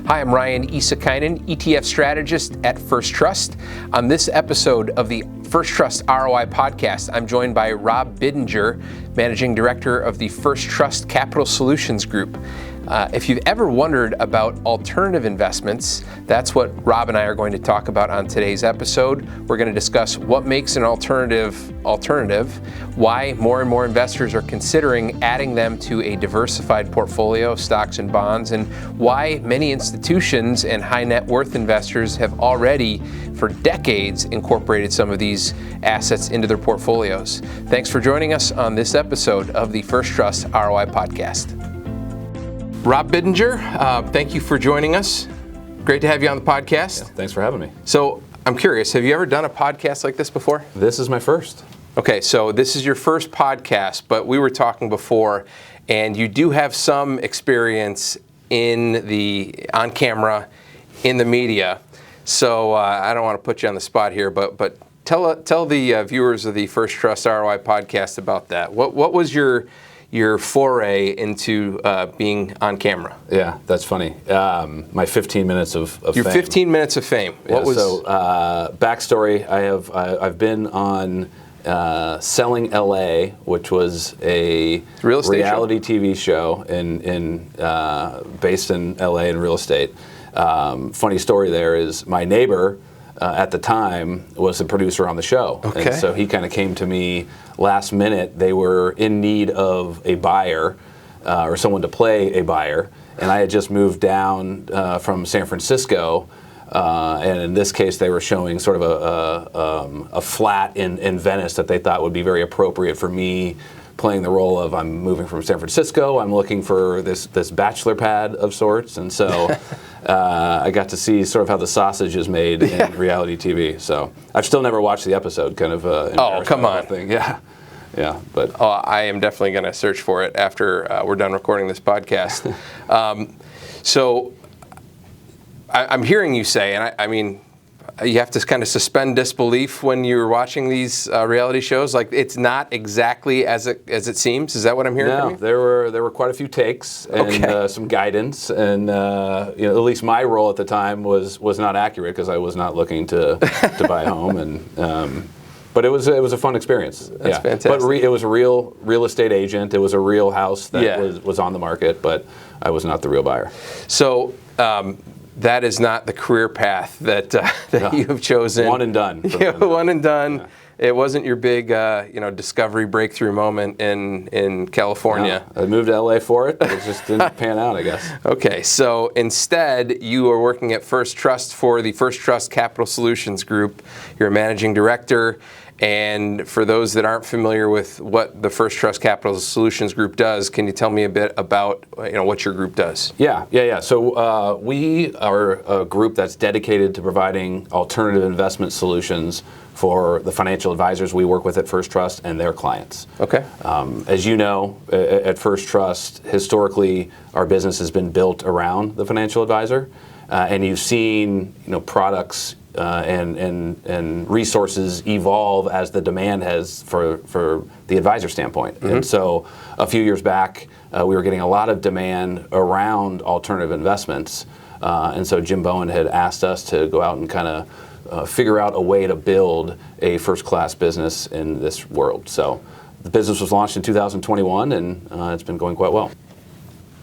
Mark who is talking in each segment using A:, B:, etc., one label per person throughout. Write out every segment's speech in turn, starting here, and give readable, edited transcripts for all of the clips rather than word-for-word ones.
A: Hi, I'm Ryan Isakainen, ETF strategist at First Trust. On this episode of the First Trust ROI podcast, I'm joined by Rob Biddinger, Managing Director of the First Trust Capital Solutions Group. If you've ever wondered about alternative investments, that's what Rob and I are going to talk about on today's episode. We're going to discuss what makes an alternative, why more and more investors are considering adding them to a diversified portfolio of stocks and bonds, and why many institutions and high net worth investors have already, for decades, incorporated some of these assets into their portfolios. Thanks for joining us on this episode of the First Trust ROI podcast. Rob Biddinger, thank you for joining us. Great to have you on the podcast.
B: Yeah, thanks for having me.
A: So I'm curious, have you ever done a podcast like this before?
B: This is my first.
A: Okay, so this is your first podcast, but we were talking before, and you do have some experience on camera, in the media. So I don't want to put you on the spot here, but tell the viewers of the First Trust ROI podcast about that. What was your foray into being on camera?
B: Yeah, that's funny. My 15 minutes of fame.
A: Your 15 minutes of fame.
B: So backstory, I've been on Selling LA, which was a reality TV show based in LA in real estate. Funny story there is my neighbor at the time was the producer on the show.
A: Okay.
B: And so he kind of came to me last minute. They were in need of a buyer or someone to play a buyer. And I had just moved down from San Francisco. And in this case, they were showing sort of a flat in Venice that they thought would be very appropriate for me, playing the role of I'm moving from San Francisco. I'm looking for this bachelor pad of sorts. And so I got to see sort of how the sausage is made in reality TV. So I've still never watched the episode. Kind of
A: oh, come on.
B: Thing. Yeah. But
A: I am definitely going to search for it after we're done recording this podcast. So I'm hearing you say, and I mean, you have to kind of suspend disbelief when you're watching these reality shows. Like, it's not exactly as it seems. Is that what I'm hearing from you?
B: There were quite a few takes and some guidance, and at least my role at the time was not accurate because I was not looking to buy a home, and but it was a fun experience.
A: That's fantastic.
B: But it was a real estate agent. It was a real house that was on the market, but I was not the real buyer.
A: So. That is not the career path that you have chosen.
B: One and done.
A: One and done.
B: Yeah.
A: It wasn't your big, discovery breakthrough moment in California.
B: No, I moved to LA for it, but it just didn't pan out, I guess.
A: Okay, so instead, you are working at First Trust for the First Trust Capital Solutions Group. You're a managing director. And for those that aren't familiar with what the First Trust Capital Solutions Group does, can you tell me a bit about what your group does?
B: Yeah. So we are a group that's dedicated to providing alternative investment solutions for the financial advisors we work with at First Trust and their clients.
A: Okay.
B: As you know, at First Trust, historically, our business has been built around the financial advisor, and you've seen products and resources evolve as the demand has for the advisor standpoint. Mm-hmm. And so a few years back, we were getting a lot of demand around alternative investments. And so Jim Bowen had asked us to go out and kind of figure out a way to build a first-class business in this world. So the business was launched in 2021, and it's been going quite well.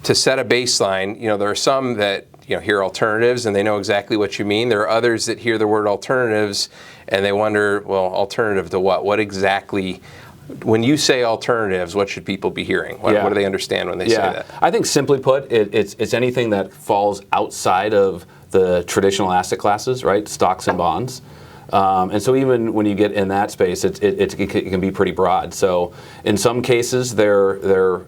A: To set a baseline, there are some that hear alternatives and they know exactly what you mean. There are others that hear the word alternatives and they wonder, well, alternative to what? What exactly, when you say alternatives, what should people be hearing? What do they understand when they say that?
B: I think simply put, it's anything that falls outside of the traditional asset classes, right? Stocks and bonds. And so even when you get in that space, it can be pretty broad. So in some cases, they're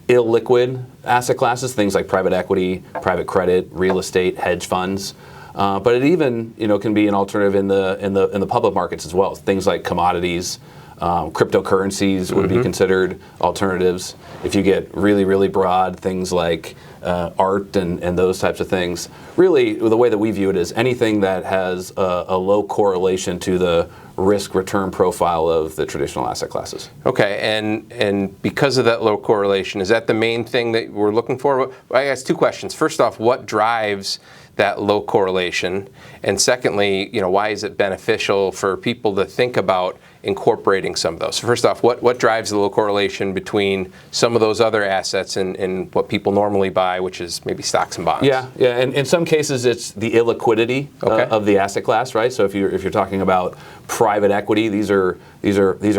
B: illiquid asset classes, things like private equity, private credit, real estate, hedge funds. But it even can be an alternative in the public markets as well. Things like commodities, cryptocurrencies would be considered alternatives. If you get really, really broad, things like art and those types of things. Really, the way that we view it is anything that has a low correlation to the risk return profile of the traditional asset classes.
A: Okay, and because of that low correlation, is that the main thing that we're looking for? Well, I guess two questions. First off, what drives that low correlation? And secondly, why is it beneficial for people to think about incorporating some of those? So first off, what drives the low correlation between some of those other assets and what people normally buy, which is maybe stocks and bonds?
B: Yeah, and in some cases it's the illiquidity of the asset class, right? So if you're talking about private equity, these are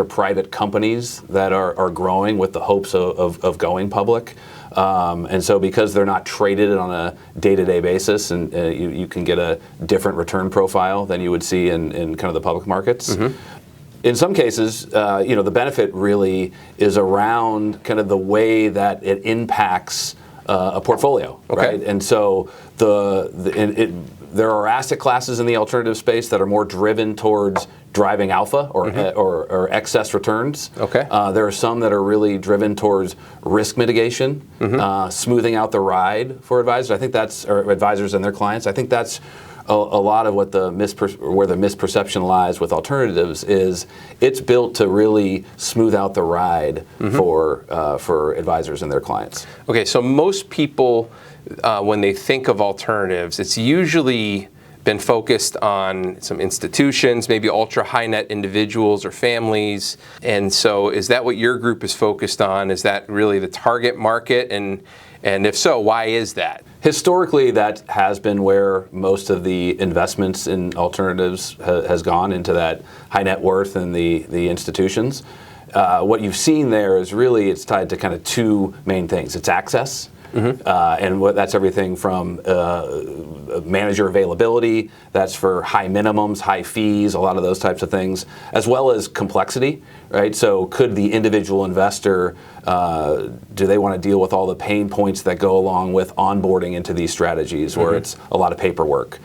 B: private companies that are growing with the hopes of going public. And so because they're not traded on a day-to-day basis, and you can get a different return profile than you would see in kind of the public markets. Mm-hmm. In some cases, the benefit really is around kind of the way that it impacts a portfolio, right? And so there are asset classes in the alternative space that are more driven towards driving alpha or excess returns. Okay. There are some that are really driven towards risk mitigation, smoothing out the ride for advisors. I think that's, or advisors and their clients. I think that's a lot of what where the misperception lies with alternatives is it's built to really smooth out the ride for advisors and their clients.
A: Okay, so most people, when they think of alternatives, it's usually been focused on some institutions, maybe ultra high net individuals or families. And so is that what your group is focused on? Is that really the target market? And if so, why is that?
B: Historically, that has been where most of the investments in alternatives has gone, into that high net worth and the institutions. What you've seen there is really it's tied to kind of two main things. It's access. And that's everything from manager availability, that's for high minimums, high fees, a lot of those types of things, as well as complexity, right? So could the individual investor, do they want to deal with all the pain points that go along with onboarding into these strategies, where it's a lot of paperwork,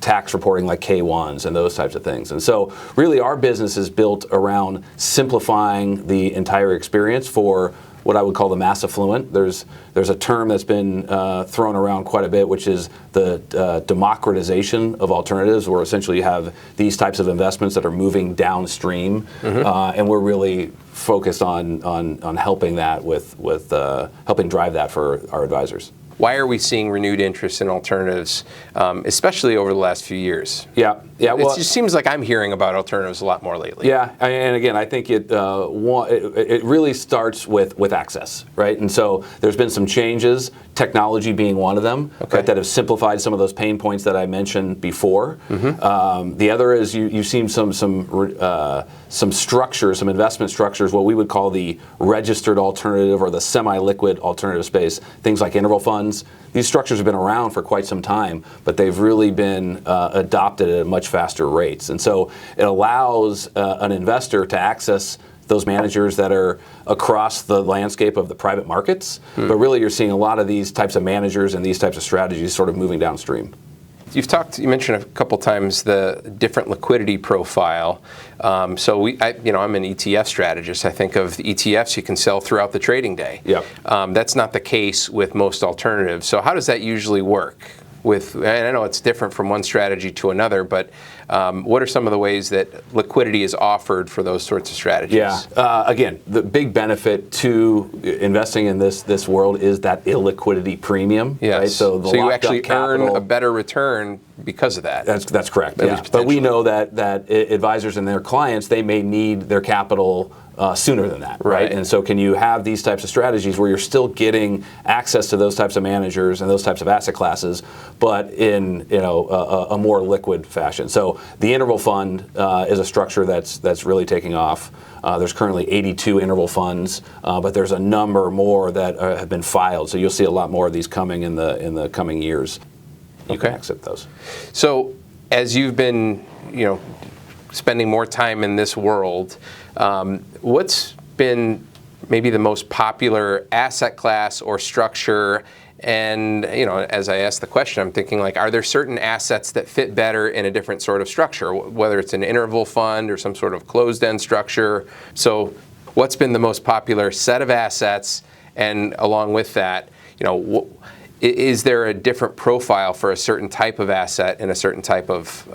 B: tax reporting like K-1s and those types of things. And so really our business is built around simplifying the entire experience for what I would call the mass affluent. There's a term that's been thrown around quite a bit, which is the democratization of alternatives, where essentially you have these types of investments that are moving downstream, and we're really focused on helping that with helping drive that for our advisors.
A: Why are we seeing renewed interest in alternatives, especially over the last few years?
B: Yeah. Well,
A: it just seems like I'm hearing about alternatives a lot more lately.
B: Yeah, and again, I think it really starts with access, right? And so there's been some changes, technology being one of them, right, that have simplified some of those pain points that I mentioned before. The other is you've seen some structures, some investment structures, what we would call the registered alternative or the semi-liquid alternative space, things like interval funds. These structures have been around for quite some time, but they've really been adopted at much faster rates. And so it allows an investor to access those managers that are across the landscape of the private markets. But really you're seeing a lot of these types of managers and these types of strategies sort of moving downstream.
A: You mentioned a couple times the different liquidity profile. I'm an ETF strategist. I think of the ETFs you can sell throughout the trading day.
B: Yep. That's
A: not the case with most alternatives. So how does that usually work? And I know it's different from one strategy to another, but what are some of the ways that liquidity is offered for those sorts of strategies?
B: Yeah, again, the big benefit to investing in this world is that illiquidity premium.
A: Yes.
B: Right?
A: So you actually earn a better return because of that.
B: That's correct. Yeah. But we know that advisors and their clients, they may need their capital sooner than that, right? And so can you have these types of strategies where you're still getting access to those types of managers and those types of asset classes, but in a more liquid fashion? So the interval fund is a structure that's really taking off. There's currently 82 interval funds, but there's a number more that have been filed. So you'll see a lot more of these coming in the coming years. You can exit those.
A: So as you've been, spending more time in this world, what's been maybe the most popular asset class or structure? And as I ask the question, I'm thinking are there certain assets that fit better in a different sort of structure, whether it's an interval fund or some sort of closed-end structure? So what's been the most popular set of assets? And along with that, Is there a different profile for a certain type of asset in a certain type of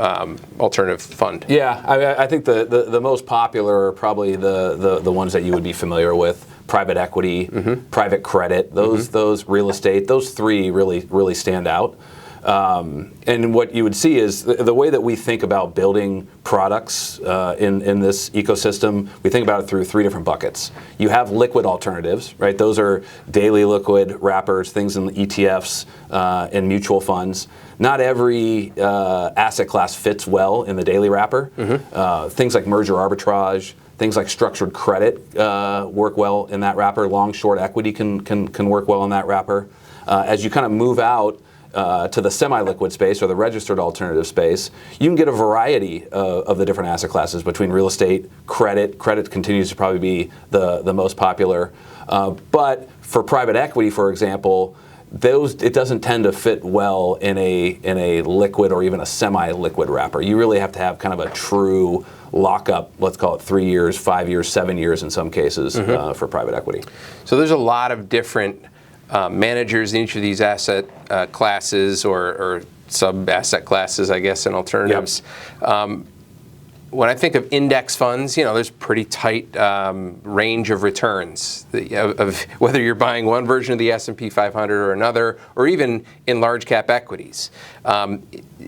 A: alternative fund?
B: Yeah, I think the most popular are probably the ones that you would be familiar with: private equity, private credit, those real estate. Those three really stand out. And what you would see is the way that we think about building products in this ecosystem, we think about it through three different buckets. You have liquid alternatives, right? Those are daily liquid wrappers, things in the ETFs and mutual funds. Not every asset class fits well in the daily wrapper. Things like merger arbitrage, things like structured credit work well in that wrapper. Long short equity can work well in that wrapper. As you kind of move out to the semi-liquid space or the registered alternative space, you can get a variety of the different asset classes between real estate, credit. Credit continues to probably be the most popular. But for private equity, for example, it doesn't tend to fit well in a liquid or even a semi-liquid wrapper. You really have to have kind of a true lockup, let's call it 3 years, 5 years, 7 years in some cases for private equity.
A: So there's a lot of different managers in each of these asset classes or sub-asset classes, I guess, and alternatives. Yep. When I think of index funds, there's pretty tight range of returns of whether you're buying one version of the S&P 500 or another, or even in large cap equities.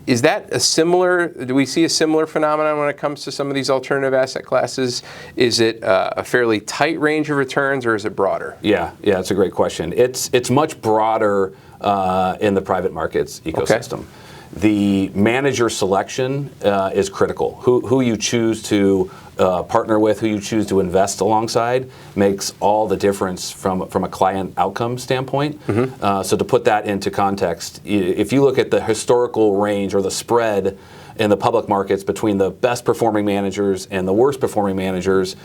A: Is that do we see a similar phenomenon when it comes to some of these alternative asset classes? Is it a fairly tight range of returns, or is it broader?
B: Yeah, it's a great question. It's much broader in the private markets ecosystem. Okay. The manager selection is critical. Who you choose to partner with, who you choose to invest alongside, makes all the difference from a client outcome standpoint. So to put that into context, if you look at the historical range or the spread in the public markets between the best performing managers and the worst performing managers,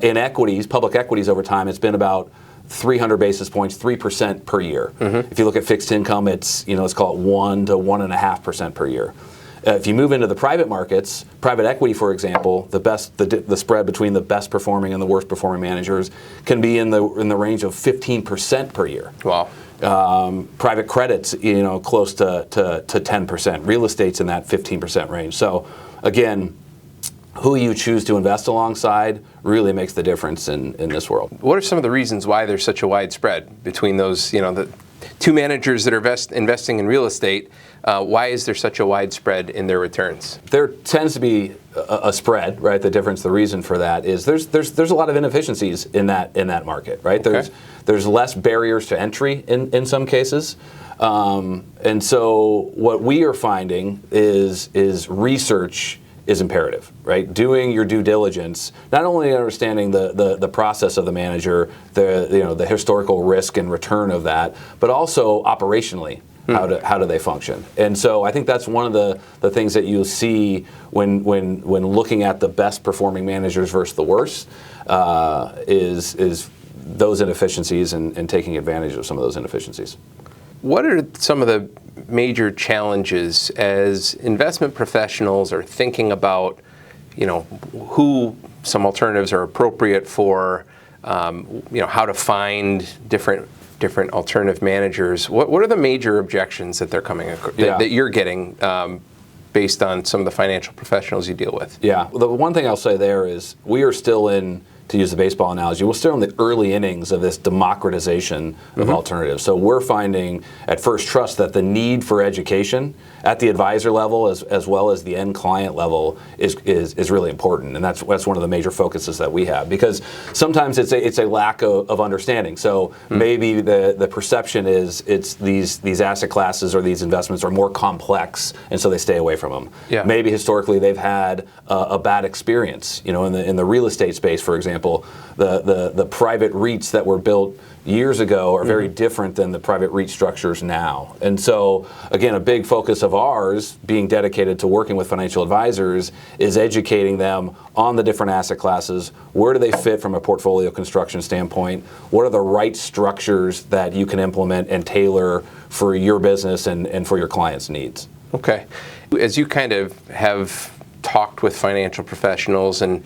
B: in equities, public equities over time, it's been about 300 basis points, 3% per year. If you look at fixed income, it's let's call it 1 to 1.5% per year. If you move into the private markets, private equity, for example, the spread between the best performing and the worst performing managers can be in the range of 15% per year.
A: Wow.
B: Private credit's close to 10%. Real estate's in that 15% range. So again, who you choose to invest alongside really makes the difference in this world.
A: What are some of the reasons why there's such a wide spread between those, the two managers that are investing in real estate? Why is there such a wide spread in their returns?
B: There tends to be a spread, right? The reason for that is there's a lot of inefficiencies in that market, right?
A: Okay.
B: There's less barriers to entry in some cases. And so what we are finding is research is imperative, right? Doing your due diligence, not only understanding the process of the manager, the historical risk and return of that, but also operationally, how do they function? And so I think that's one of the things that you'll see when looking at the best performing managers versus the worst, is those inefficiencies and taking advantage of some of those inefficiencies.
A: What are some of the major challenges as investment professionals are thinking about, who some alternatives are appropriate for, how to find different alternative managers? What are the major objections that they're that you're getting based on some of the financial professionals you deal with? Yeah,
B: well, the one thing I'll say there is we are still to use the baseball analogy, we're still in the early innings of this democratization of alternatives. So we're finding at First Trust that the need for education at the advisor level as well as the end client level is really important, and that's one of the major focuses that we have, because sometimes it's a lack of understanding. So maybe the perception is it's these asset classes or these investments are more complex, and so they stay away from them.
A: Yeah.
B: Maybe historically they've had a bad experience, in the real estate space, for example. The private REITs that were built years ago are very different than the private REIT structures now. And so, again, a big focus of ours, being dedicated to working with financial advisors, is educating them on the different asset classes. Where do they fit from a portfolio construction standpoint? What are the right structures that you can implement and tailor for your business and for your clients' needs?
A: Okay. As you kind of have talked with financial professionals and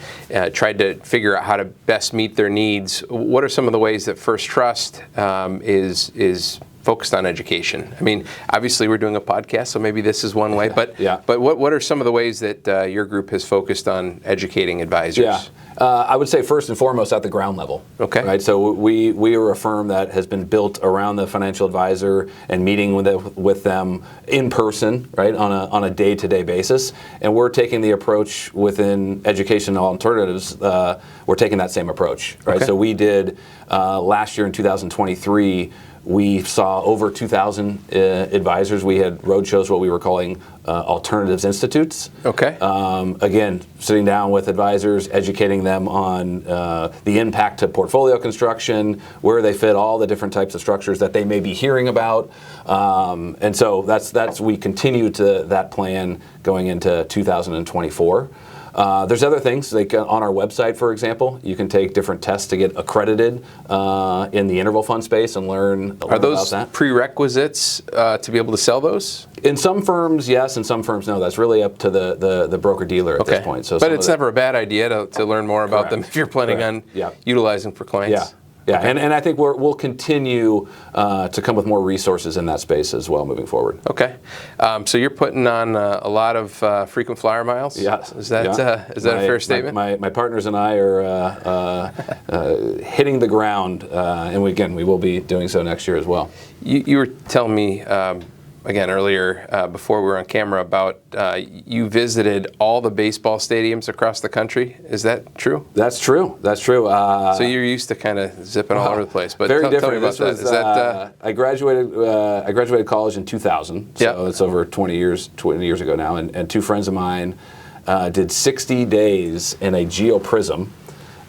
A: tried to figure out how to best meet their needs, what are some of the ways that First Trust is focused on education? I mean, obviously we're doing a podcast, so maybe this is one way, but but what are some of the ways that your group has focused on educating advisors?
B: Yeah. I would say first and foremost at the ground level.
A: Okay.
B: Right. So we are a firm that has been built around the financial advisor and meeting with them in person, right, on a day-to-day basis. And we're taking the approach within educational alternatives. We're taking that same approach, right?
A: Okay.
B: So we did last year in 2023. We saw over 2,000 advisors. We had roadshows, what we were calling alternatives institutes.
A: Okay.
B: Again, sitting down with advisors, educating them on the impact to portfolio construction, where they fit, all the different types of structures that they may be hearing about. And so that's we continue to that plan going into 2024. There's other things, like on our website, for example, you can take different tests to get accredited in the interval fund space and learn about that.
A: Are those prerequisites to be able to sell those?
B: In some firms, yes. In some firms, no. That's really up to the broker-dealer at this point. So
A: but it's never a bad idea to learn more about them if you're planning on utilizing for clients.
B: Yeah. Yeah, okay. and I think we'll continue to come with more resources in that space as well moving forward.
A: Okay, so you're putting on a lot of frequent flyer miles.
B: Yes.
A: Is that a fair statement?
B: My partners and I are hitting the ground, and we will be doing so next year as well.
A: You were telling me. Again, earlier, before we were on camera, about you visited all the baseball stadiums across the country. Is that true?
B: That's true. That's true.
A: So you're used to kind of zipping all over the place. But
B: very different.
A: Tell me about that. Is that
B: I graduated college in 2000, so it's over 20 years ago now. And two friends of mine did 60 days in a GeoPrism.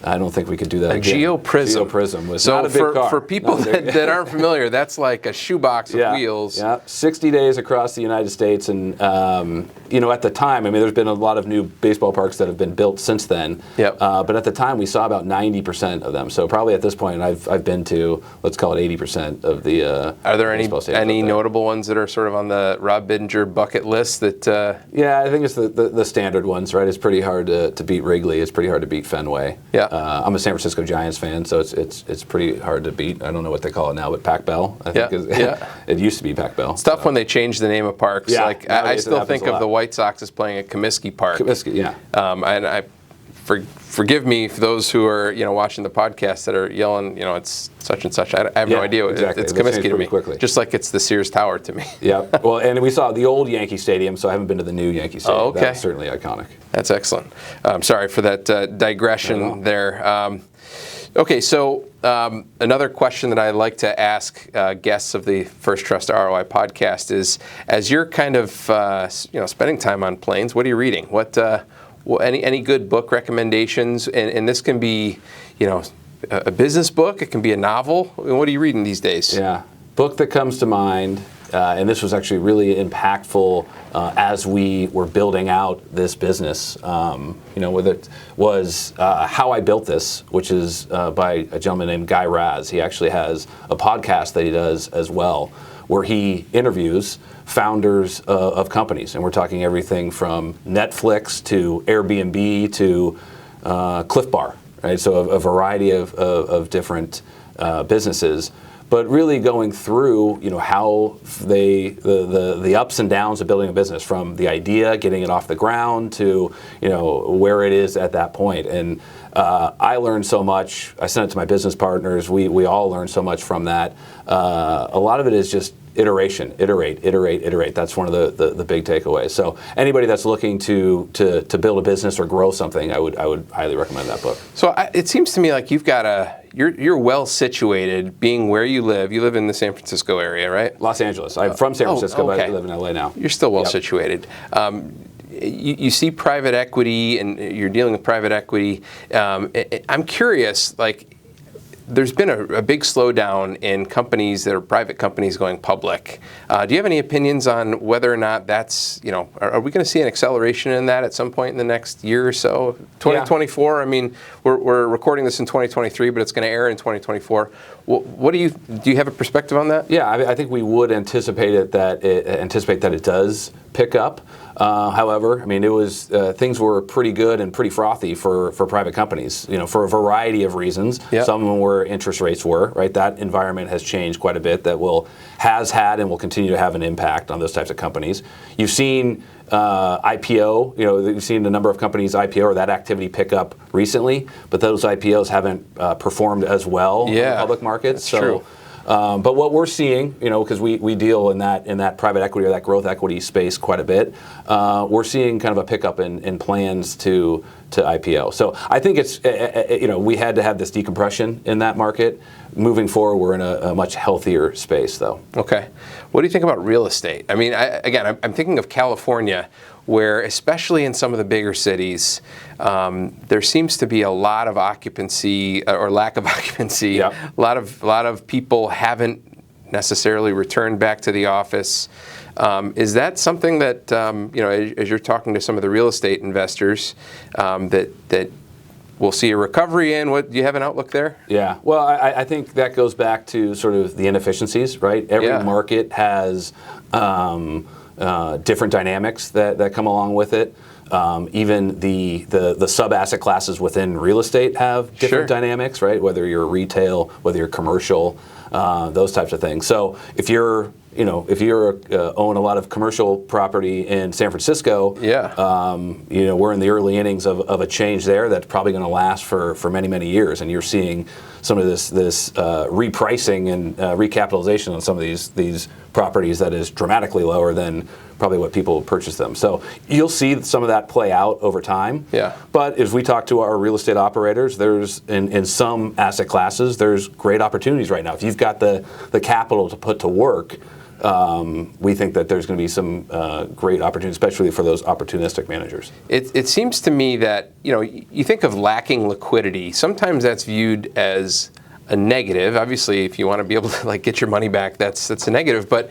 B: I don't think we could do that again.
A: GeoPrism.
B: GeoPrism was not a big car.
A: For people that aren't familiar, that's like a shoebox of wheels.
B: Yeah, 60 days across the United States. And, at the time, I mean, there's been a lot of new baseball parks that have been built since then.
A: Yep.
B: But at the time, we saw about 90% of them. So probably at this point, I've been to, let's call it 80% of the
A: Are there any notable ones that are sort of on the Rob Biddinger bucket list that...
B: Yeah, I think it's the standard ones, right? It's pretty hard to beat Wrigley. It's pretty hard to beat Fenway.
A: Yeah.
B: I'm a San Francisco Giants fan, so it's pretty hard to beat. I don't know what they call it now, but Pac Bell. I think it used to be Pac Bell.
A: It's tough when they change the name of parks.
B: Yeah,
A: like I still think of the White Sox as playing at Comiskey Park.
B: Comiskey, yeah.
A: And forgive me for those who are watching the podcast that are yelling, it's such and such. I have no idea.
B: Exactly.
A: It's Comiskey to me.
B: Quickly.
A: Just like it's the Sears Tower to me.
B: Yeah. Well, and we saw the old Yankee Stadium, so I haven't been to the new Yankee Stadium.
A: Oh, okay.
B: That's certainly iconic.
A: That's excellent. Sorry for that digression there. Okay, so another question that I like to ask guests of the First Trust ROI podcast is, as you're kind of spending time on planes, what are you reading? Any good book recommendations? And this can be, a business book. It can be a novel. What are you reading these days?
B: Yeah, book that comes to mind. And this was actually really impactful as we were building out this business. Whether it was How I Built This, which is by a gentleman named Guy Raz. He actually has a podcast that he does as well, where he interviews founders of companies. And we're talking everything from Netflix to Airbnb to Cliff Bar, right? So a variety of different businesses. But really going through, how the ups and downs of building a business, from the idea, getting it off the ground, to where it is at that point. And I learned so much. I sent it to my business partners. We all learned so much from that. A lot of it is just iteration, iterate. That's one of the big takeaways. So anybody that's looking to build a business or grow something, I would highly recommend that book.
A: So it seems to me like you're well situated, being where you live. You live in the San Francisco area, right?
B: Los Angeles. I'm from San Francisco, but I live in LA now.
A: You're still well situated. You see private equity, and you're dealing with private equity. I'm curious, there's been a big slowdown in companies that are private companies going public. Do you have any opinions on whether or not that's, are we going to see an acceleration in that at some point in the next year or so? 2024, yeah. I mean, we're recording this in 2023, but it's going to air in 2024. What do you have a perspective on that?
B: Yeah, I think we would anticipate that it does pick up. However, I mean, it was things were pretty good and pretty frothy for private companies, for a variety of reasons.
A: Yep.
B: Some of them were interest rates were, right? That environment has changed quite a bit. That has had and will continue to have an impact on those types of companies. You've seen IPO, you've seen a number of companies IPO or that activity pick up recently, but those IPOs haven't performed as well in the public markets.
A: That's true.
B: But what we're seeing, because we deal in that private equity or that growth equity space quite a bit, we're seeing kind of a pickup in plans to IPO. So I think it's, we had to have this decompression in that market. Moving forward, we're in a much healthier space, though.
A: Okay. What do you think about real estate? I mean, I'm thinking of California, where especially in some of the bigger cities, there seems to be a lot of occupancy or lack of occupancy.
B: Yep.
A: A lot of people haven't necessarily returned back to the office. Is that something that as you're talking to some of the real estate investors, that we'll see a recovery in? What do you have an outlook there?
B: Yeah. Well, I think that goes back to sort of the inefficiencies, right? Every market has different dynamics that come along with it. Even the sub-asset classes within real estate have different dynamics, right? Whether you're retail, whether you're commercial, those types of things. So if you're own a lot of commercial property in San Francisco, we're in the early innings of a change there that's probably going to last for many, many years, and you're seeing some of this repricing and recapitalization on some of these properties that is dramatically lower than probably what people purchase them. So you'll see some of that play out over time. Yeah. But as we talk to our real estate operators, there's in some asset classes, there's great opportunities right now. If you've got the capital to put to work, we think that there's going to be some great opportunities, especially for those opportunistic managers. It
A: seems to me that, you think of lacking liquidity. Sometimes that's viewed as a negative. Obviously, if you want to be able to get your money back, that's a negative. But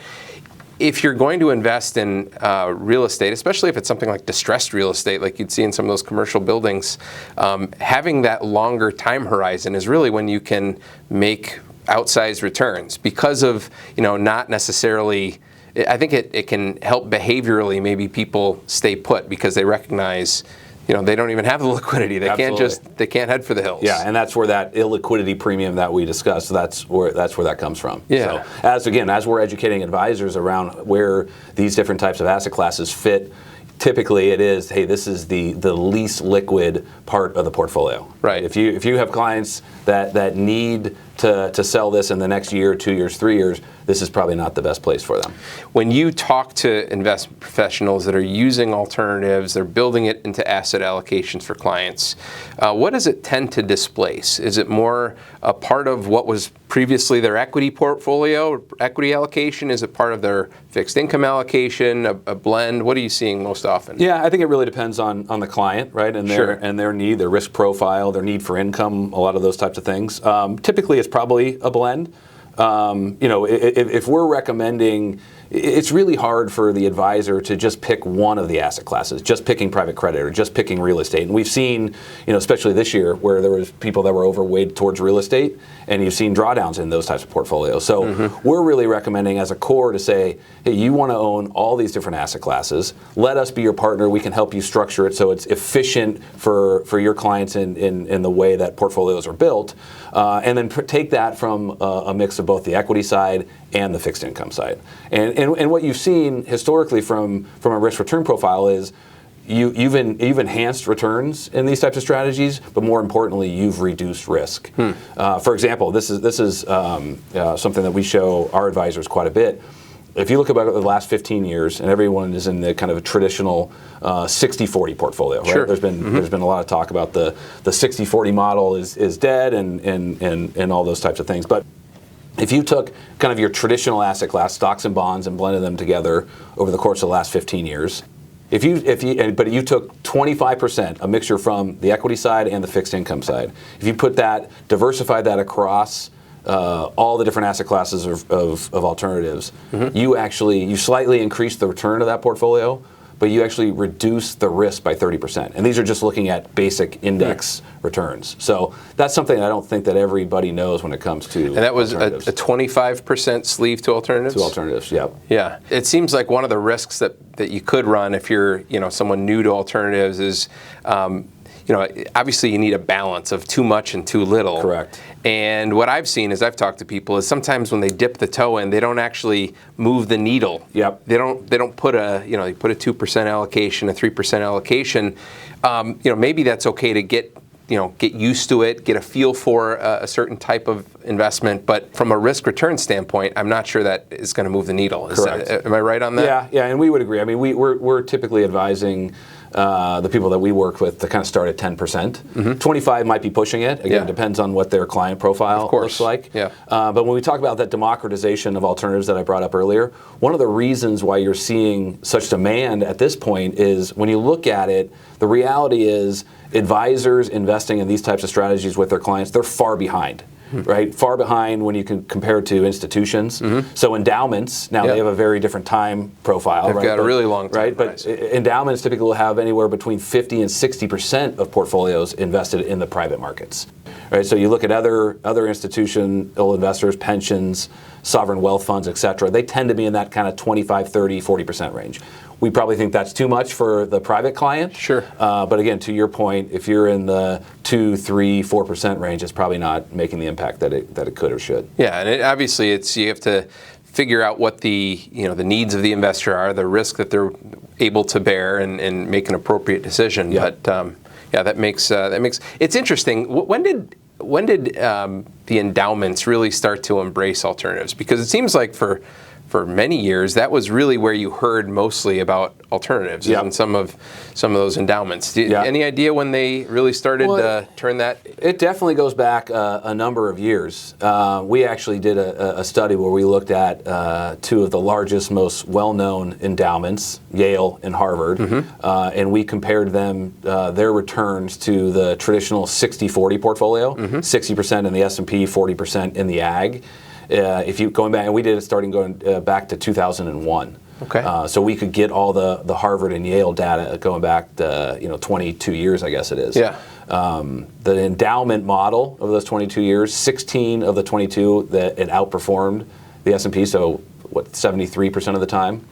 A: if you're going to invest in real estate, especially if it's something like distressed real estate, like you'd see in some of those commercial buildings, having that longer time horizon is really when you can make outsized returns because of, not necessarily, I think it can help behaviorally. Maybe people stay put because they recognize, they don't even have the liquidity. They they can't head for the hills.
B: Yeah, and that's where that illiquidity premium that we discussed, that's where that comes from.
A: Yeah.
B: So as we're educating advisors around where these different types of asset classes fit, typically it is, hey, this is the least liquid part of the portfolio.
A: Right.
B: If you have clients that need to sell this in the next year, 2 years, 3 years, this is probably not the best place for them.
A: When you talk to investment professionals that are using alternatives, they're building it into asset allocations for clients, what does it tend to displace? Is it more a part of what was previously their equity portfolio, or equity allocation? Is it part of their fixed income allocation, a blend? What are you seeing most often?
B: Yeah, I think it really depends on the client, right, and their need, their risk profile, their need for income, a lot of those types of things. Typically, it's probably a blend. If we're recommending, it's really hard for the advisor to just pick one of the asset classes, just picking private credit or just picking real estate. And we've seen, especially this year, where there was people that were overweight towards real estate, and you've seen drawdowns in those types of portfolios. So we're really recommending as a core to say, hey, you want to own all these different asset classes. Let us be your partner. We can help you structure it so it's efficient for your clients in the way that portfolios are built. And then take that from a mix of both the equity side and the fixed income side. And what you've seen historically from a risk return profile is you've enhanced returns in these types of strategies, but more importantly, you've reduced risk. For example, this is something that we show our advisors quite a bit. If you look about the last 15 years, and everyone is in the kind of a traditional 60-40 portfolio, right? There's been a lot of talk about the 60-40 model is dead and all those types of things. But if you took kind of your traditional asset class, stocks and bonds, and blended them together over the course of the last 15 years, but you took 25%, a mixture from the equity side and the fixed income side. If you diversified that across all the different asset classes of alternatives, you slightly increase the return of that portfolio, but you actually reduce the risk by 30%. And these are just looking at basic index returns. So that's something I don't think that everybody knows when it comes to
A: And that was a 25% sleeve to alternatives?
B: To alternatives, yep.
A: Yeah. It seems like one of the risks that you could run if you're someone new to alternatives is obviously you need a balance of too much and too little.
B: Correct.
A: And what I've seen as I've talked to people is sometimes when they dip the toe in, they don't actually move the needle.
B: Yep.
A: They don't put they put a 2% allocation, a 3% allocation. Maybe that's okay to get used to it, get a feel for a certain type of investment. But from a risk return standpoint, I'm not sure that is going to move the needle.
B: Correct.
A: Am I right on that?
B: Yeah, and we would agree. I mean, we're typically advising the people that we work with to kind of start at 10%. Mm-hmm. 25 might be pushing it. Again, it depends on what their client profile looks like.
A: Yeah.
B: But when we talk about that democratization of alternatives that I brought up earlier, one of the reasons why you're seeing such demand at this point is when you look at it, the reality is advisors investing in these types of strategies with their clients, they're far behind. Right, far behind when you can compare it to institutions. Mm-hmm. So endowments now they have a very different time profile.
A: They've got a really long time.
B: Right, but endowments typically will have anywhere between 50 and 60% of portfolios invested in the private markets. Right, so you look at other institutional investors, pensions, sovereign wealth funds, et cetera. They tend to be in that kind of 25, 30, 40% range. We probably think that's too much for the private client.
A: Sure.
B: But again, to your point, if you're in the 2, 3, 4% range, it's probably not making the impact that it could or should.
A: Yeah, and obviously you have to figure out what the needs of the investor are, the risk that they're able to bear, and make an appropriate decision.
B: Yep.
A: But that makes it's interesting. When did the endowments really start to embrace alternatives? Because it seems like for many years, that was really where you heard mostly about alternatives and some of those endowments. Any idea when they really started to turn that?
B: It definitely goes back a number of years. We actually did a study where we looked at two of the largest, most well-known endowments, Yale and Harvard, and we compared them, their returns to the traditional 60-40 portfolio, 60% in the S&P, 40% in the ag. If you going back, and we did it going back to 2001.
A: Okay.
B: So we could get all the Harvard and Yale data going back to 22 years, I guess it is.
A: Yeah.
B: The endowment model of those 22 years, 16 of the 22 that it outperformed the S&P. So 73% of the time.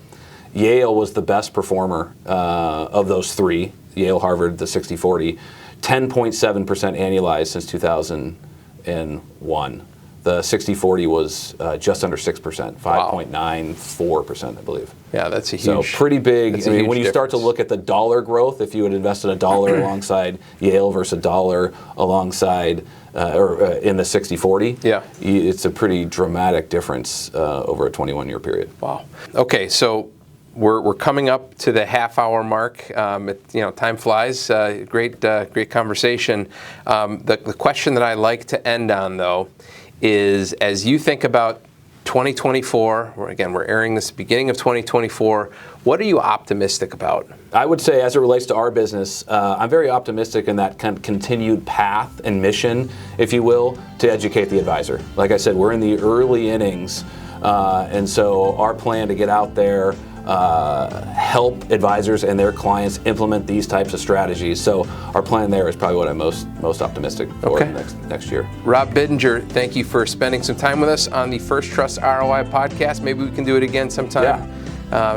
B: Yale was the best performer of those three. Yale, Harvard, the 60-40, 10.7% annualized since 2001. The 60-40 was just under 6%, 5.94%, I believe.
A: Yeah, that's a huge.
B: So pretty big. I mean, when you start to
A: difference.
B: look at the dollar growth, if you had invested $1 alongside Yale versus $1 alongside in the 60-40, it's a pretty dramatic difference over a 21-year period.
A: Wow. Okay, so we're coming up to the half-hour mark. Time flies. Great conversation. The question that I like to end on, though, is as you think about 2024, we're airing this beginning of 2024, what are you optimistic about?
B: I would say as it relates to our business, I'm very optimistic in that kind of continued path and mission, if you will, to educate the advisor. Like I said, we're in the early innings, and so our plan to get out there, help advisors and their clients implement these types of strategies. So our plan there is probably what I'm most optimistic for next year.
A: Rob Biddinger, thank you for spending some time with us on the First Trust ROI podcast. Maybe we can do it again sometime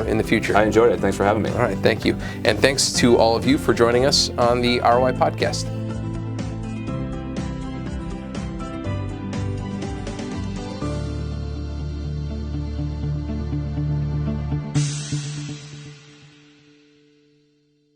A: in the future.
B: I enjoyed it. Thanks for having me.
A: All right, thank you. And thanks to all of you for joining us on the ROI podcast.